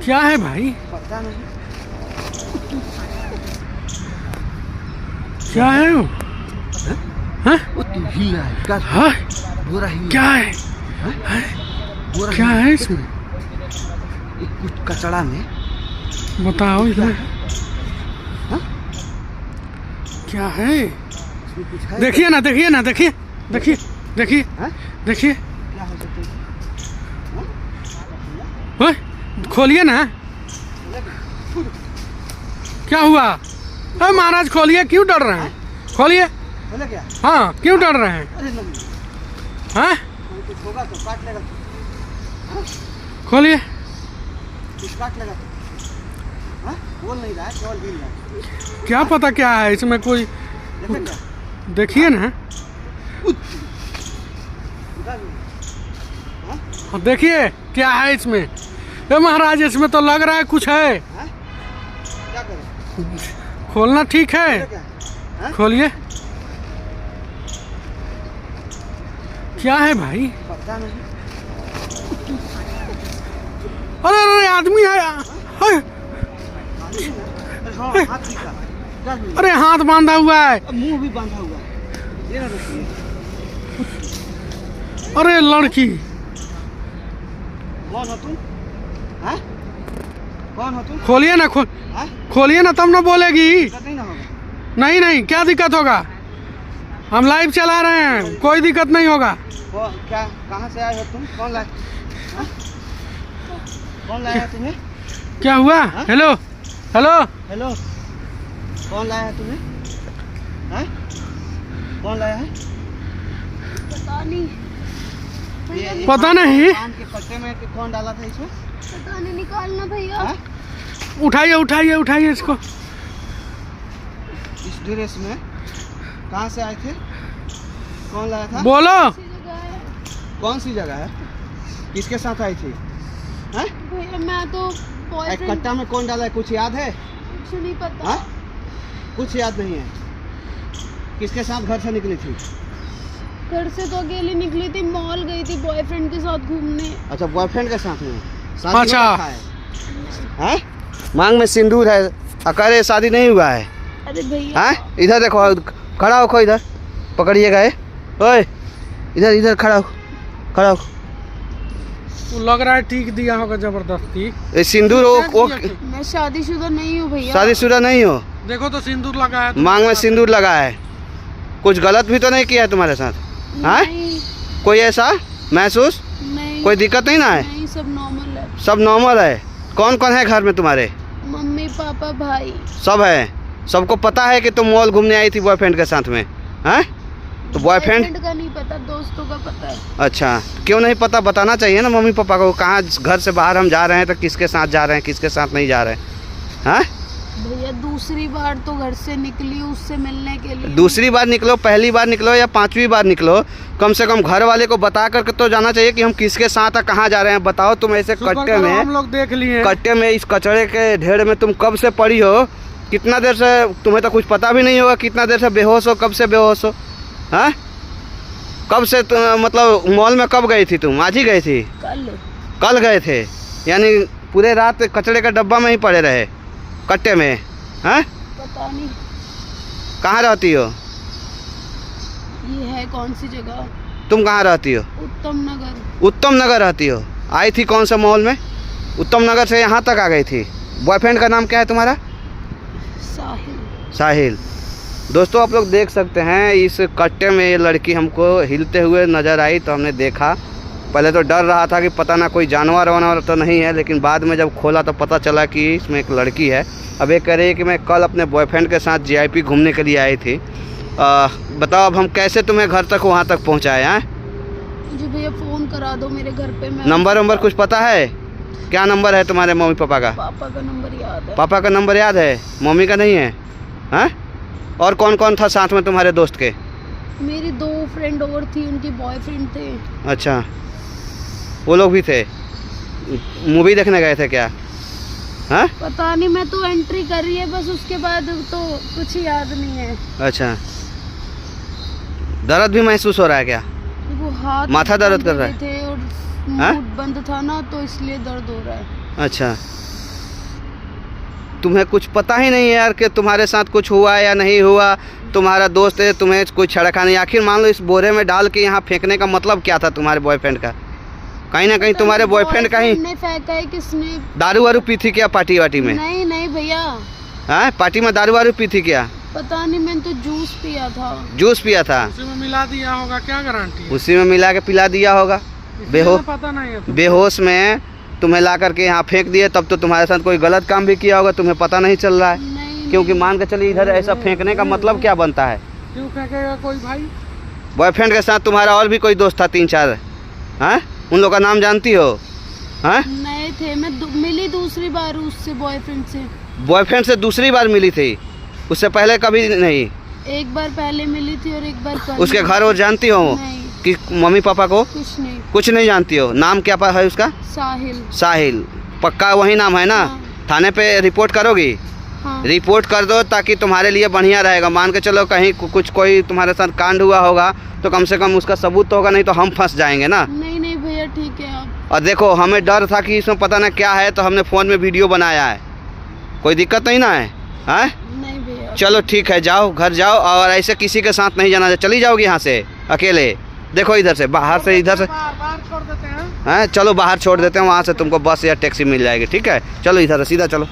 क्या है भाई? पता नहीं क्या है वो? हाँ? वो तू हिल रहा है क्या? हाँ? बोरा हिल क्या है? हाँ? बोरा क्या हिल- है इसमें? ये कुछ कचड़ा में बताओ क्या इसमें है? हाँ? क्या है? इसमें कुछ है? देखिए ना, देखिए ना, देखिए, देखिए, देखिए, हाँ? देखिए। क्या हो सकता है? ओए, खोलिए ना। क्या हुआ? अरे महाराज खोलिए, क्यों डर रहे हैं? खोलिए। बोले क्या? हाँ, क्यों डर रहे हैं? अरे नहीं, हाँ, कोई कुछ होगा तो काट लेगा तो। हाँ? खोलिए। कुछ काट लेगा तो। हाँ? बोल नहीं रहा है, केवल हिल रहा है। क्या पता क्या है इसमें, कोई देखे क्या? देखिए ना, उधर भी। हाँ? देखिए क्या है इसमें। ए महाराज, इसमें तो लग रहा है कुछ है। हाँ? क्या करें? खोलना ठीक बोले है? क्या? हाँ? खोलिए। क्या है भाई? पता नहीं। अरे अरे, आदमी है। अरे, अरे हाँ, हाथ दिखा। क्या हुआ? अरे हाथ बांधा हुआ है। अब मुंह भी बांधा हुआ है। ये ना देखिए। अरे लड़की, कौन हो तुम? हाँ? कौन हो तुम? खोलिए ना, हाँ? खोलिए ना, तब ना बोलेगी। दिक्कत नहीं ना होगा? नहीं नहीं, क्या दिक्कत होगा? हम लाइव चला रहे हैं, कोई दिक्कत नहीं होगा। वो क्या, कहाँ से आए हो तुम? कौन लाए? हाँ? कौन लाया है तुम्हें? क्या हुआ? हाँ? Hello, hello. हेलो, कौन लाया है तुम्हें? हाँ? कौन लाया है? पता नहीं, ये पता नहीं। कान के पट्टे में कौन डाला था इसमें? पता नहीं, निकालना भैया। हाँ? उठाइए उठाइए उठाइए इसको। इस ड्रेस में कहाँ से आए थे? कौन लाया था? बोलो। ऐसी जगह है। कौन सी जगह है? किसके साथ आई थी? हाँ? भैया मैं तो एक बॉयफ्रेंड, कट्टा में कौन डाला है, कुछ याद है? कुछ नहीं पता। हाँ? कुछ याद नहीं है। किसके साथ घर से निकली थी? घर से तो अकेले निकली थी, मॉल गई थी बॉयफ्रेंड के साथ घूमने। अच्छा, बॉयफ्रेंड के साथ में शादी अच्छा। हो रखा है? हैं? मांग में सिंदूर है, अकेले शादी नहीं हुआ है? अरे भैया, हाँ? इधर देखो, खड़ा हो, इधर पकड़िएगा। ओए, इधर इधर खड़ा हो, खड़ा हो। लग रहा है ठीक दिया होगा जबरदस्ती। ये सिंदूर वो मैं शादीशुदा नहीं हूँ भैया। शादीशुदा नहीं हो? देखो तो सिंदूर लगा है। मांग में सिंदूर लगा है, कुछ गलत भी तो नहीं किया है तुम्हारे साथ? हाँ? नहीं, कोई ऐसा महसूस, नहीं, कोई दिक्कत नहीं ना है? नहीं, सब नॉर्मल है। सब नॉर्मल है। कौन कौन है घर में तुम्हारे? मम्मी पापा भाई। सब है? सबको पता है कि तुम मॉल घूमने आई थी बॉयफ्रेंड के साथ में? हैं? तो बॉयफ्रेंड का नहीं पता, दोस्तों का पता है। अच्छा, क्यों नहीं पता? बताना चाहिए ना मम्मी पापा को। कहाँ घर से बाहर हम जा रहे हैं तो किसके साथ जा रहे हैं, किसके साथ नहीं जा रहे हैं? हाँ? भैया दूसरी बार तो घर से निकली उससे मिलने के लिए। दूसरी बार निकलो, पहली बार निकलो या पांचवी बार निकलो, कम से कम घर वाले को बता करके तो जाना चाहिए कि हम किसके साथ कहाँ जा रहे हैं। बताओ, तुम ऐसे शुक्र कट्टे करो में, हम लोग देख लिए। कट्टे में, इस कचड़े के ढेर में तुम कब से पड़ी हो? कितना देर से? तुम्हें तो कुछ पता भी नहीं होगा कितना देर से बेहोश हो, कब से बेहोश हो? हाँ? कब से मतलब मॉल में कब गई थी तुम? आज ही गई थी? कल गए थे, यानी पूरे रात कचड़े का डब्बा में ही पड़े रहे, कट्टे में? हाँ? पता नहीं कहाँ रहती हो? ये है कौन सी जगह? तुम कहाँ रहती हो? उत्तम नगर। उत्तम नगर रहती हो? आई थी कौन सा मॉल में? उत्तम नगर से यहाँ तक आ गई थी। बॉयफ्रेंड का नाम क्या है तुम्हारा? साहिल। साहिल। दोस्तों, आप लोग देख सकते हैं, इस कट्टे में ये लड़की हमको हिलते हुए नज़र आई तो हमने देखा। पहले तो डर रहा था कि पता ना कोई जानवर वानवर तो नहीं है, लेकिन बाद में जब खोला तो पता चला कि इसमें एक लड़की है। अब ये कह रही है कि मैं कल अपने बॉयफ्रेंड के साथ जीआईपी घूमने के लिए आई थी। बताओ अब हम कैसे तुम्हें घर तक वहाँ तक पहुँचाए? हैं? मुझे भैया फ़ोन करा दो मेरे घर पे। मैं नंबर कुछ पता है? क्या नंबर है तुम्हारे मम्मी पापा का? पापा का नंबर याद है। पापा का नंबर याद है, मम्मी का नहीं है? हाँ? और कौन कौन था साथ में तुम्हारे दोस्त के? मेरी 2 फ्रेंड और थी, उनके बॉयफ्रेंड थे। अच्छा, वो लोग भी थे? मूवी देखने गए थे क्या? हाँ? पता नहीं, मैं तो एंट्री कर रही है बस, उसके बाद तो कुछ याद नहीं है। अच्छा, दर्द भी महसूस हो रहा है क्या? वो हाथ माथा दर्द बंद कर रहा है? थे और हाँ? मुंह बंद था ना, तो इसलिए दर्द हो रहा है। अच्छा, तुम्हें कुछ पता ही नहीं है यार कि तुम्हारे साथ कुछ हुआ या नहीं हुआ, तुम्हारा दोस्त है, तुम्हें कोई छड़का नहीं। आखिर मान लो इस बोरे में डाल के यहाँ फेंकने का मतलब क्या था तुम्हारे बॉयफ्रेंड का? कहीं ना कहीं तुम्हारे बॉयफ्रेंड का ही ने फेंका है, किसने? दारू वारू पी थी क्या पार्टी वार्टी में? नहीं नहीं भैया, हाँ, पार्टी में दारू वारू पी थी क्या? पता नहीं, मैंने तो जूस पिया था। जूस पिया था? उसी में मिला दिया होगा, क्या गारंटी? उसी में मिला के पिला दिया होगा। पता नहीं है तुमको। बेहोश में तुम्हें ला करके यहाँ फेंक दिए, तब तो तुम्हारे साथ कोई गलत काम भी किया होगा, तुम्हें पता नहीं चल रहा है। नहीं, क्योंकि मान के चलिए इधर ऐसा फेंकने का मतलब क्या बनता है? क्यों फेंकेगा कोई भाई? बॉयफ्रेंड के साथ तुम्हारा और भी कोई दोस्त था 3-4, हाँ? उन लोग का नाम जानती हो? हाँ, नहीं थे, मैं मिली दूसरी बार उससे, बॉयफ्रेंड से। बॉयफ्रेंड से दूसरी बार मिली थी, उससे पहले कभी नहीं? एक बार पहले मिली थी और एक बार कल। उसके घर वो जानती हो नहीं, कि मम्मी पापा को? कुछ नहीं। कुछ नहीं जानती हो? नाम क्या है उसका? साहिल। साहिल, पक्का वही नाम है ना? हाँ। थाने पे रिपोर्ट करोगी? हाँ। रिपोर्ट कर दो, ताकि तुम्हारे लिए बढ़िया रहेगा। मान के चलो कहीं कुछ कोई तुम्हारे साथ कांड हुआ होगा तो कम से कम उसका सबूत तो होगा, नहीं तो हम फंस जाएंगे ना। नहीं नहीं भैया, ठीक है आप। और देखो, हमें डर था कि इसमें पता ना क्या है, तो हमने फ़ोन में वीडियो बनाया है। कोई दिक्कत नहीं ना है? हाँ, नहीं भैया। चलो ठीक है, जाओ घर जाओ, और ऐसे किसी के साथ नहीं जाना। चली जाओगी यहाँ से अकेले? देखो इधर से, बाहर से, इधर से, बाहर छोड़ देते हैं। हैं? चलो बाहर छोड़ देते हैं, वहाँ से तुमको बस या टैक्सी मिल जाएगी। ठीक है, चलो इधर से सीधा चलो।